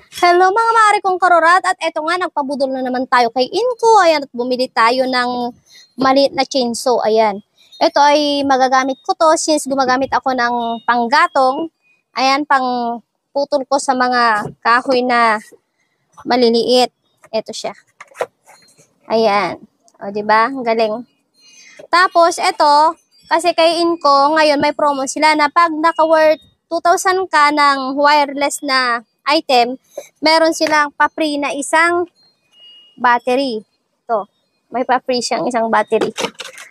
Hello mga maaari kong karurat, at eto nga, nagpabudol na naman tayo kay Inko. Ayan, at bumili tayo ng maliit na chainsaw. Ayan. Ito ay magagamit ko to since gumagamit ako ng panggatong. Ayan, pang putol ko sa mga kahoy na maliliit. Ito siya. Ayan. O, diba? Galing. Tapos, ito, kasi kay Inko, ngayon may promo sila na pag naka-worth 2,000 ka ng wireless na item, meron silang pa-free na isang battery. Ito, may pa-free siyang isang battery.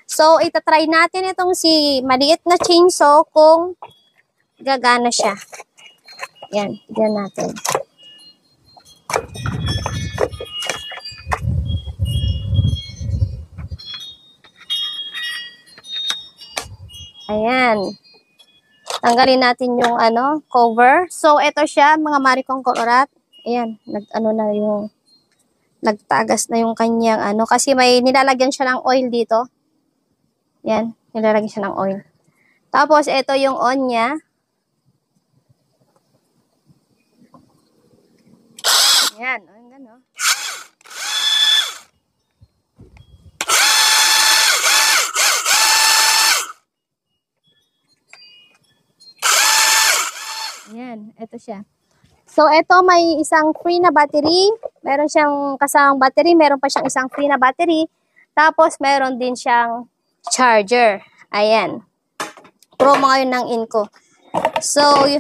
So, itatry natin itong si maliit na chainsaw kung gagana siya. Yan, tignan natin. Ayan. Tanggalin natin yung cover. So, ito siya, mga marikong karurat. Ayan, nagtagas na yung kanyang kasi may nilalagyan siya ng oil dito. Ayan, nilalagyan siya ng oil. Tapos, ito yung on niya. Ayan, gano'n. Ayan, ito siya. So, ito may isang free na battery. Meron siyang kasamang battery. Meron pa siyang isang free na battery. Tapos, meron din siyang charger. Ayan. Promo ngayon ng Inko. So,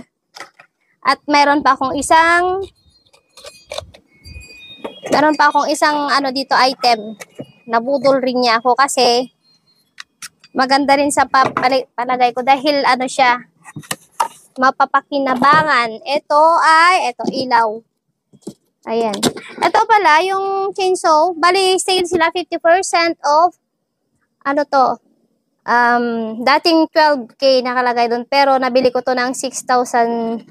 at meron pa akong isang dito item. Nabudol rin niya ako kasi maganda rin sa palagay ko dahil siya, mapapakinabangan. Ito ilaw. Ayan. Ito pala, yung chainsaw, bali sale sila 50% off. Dating 12K nakalagay doon, pero nabili ko to ng 6,175.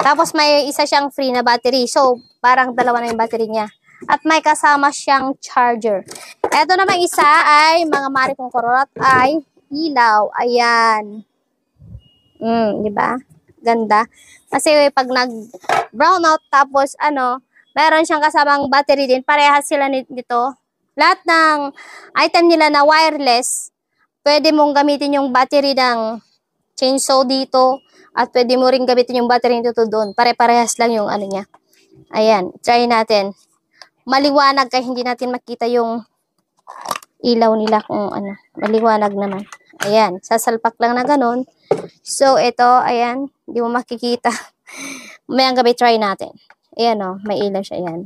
Tapos may isa siyang free na battery. So, parang dalawa na yung battery niya. At may kasama siyang charger. Ito naman isa ay, mga marikong karurat, ay ilaw. Ayan. Diba? Ganda. Kasi pag nag-brown out, tapos meron siyang kasamang battery din. Parehas sila nito. Lahat ng item nila na wireless, pwede mong gamitin yung battery ng chainsaw dito. At pwede mo rin gamitin yung battery nito doon. Pare-parehas lang yung niya. Ayan. Try natin. Maliwanag kaya hindi natin makita yung ilaw nila kung maliwanag naman. Ayan, sasalpak lang na ganun. So, ito, ayan, hindi mo makikita. Mamayang gabi try natin. Ayan may ilaw siya, ayan.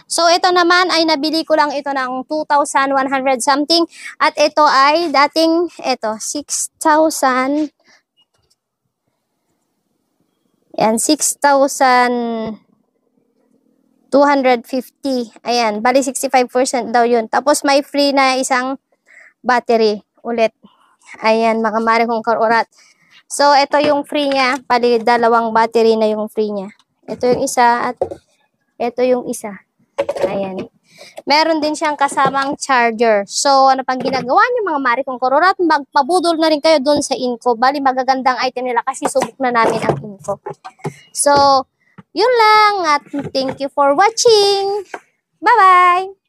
So, ito naman ay nabili ko lang ito ng 2,100 something. At ito ay dating, 6,000. Ayan, 6,250. Ayan, bali 65% daw yun. Tapos may free na isang battery ulit. Ayan, mga marikong karurat. So, ito yung free niya. Bali, dalawang battery na yung free niya. Ito yung isa at ito yung isa. Ayan. Meron din siyang kasamang charger. So, ano pang ginagawa niyo mga marikong karurat? Magpabudol na rin kayo dun sa Inko. Bali, magagandang item nila kasi subok na namin ang Inko. So, yun lang at thank you for watching. Bye-bye!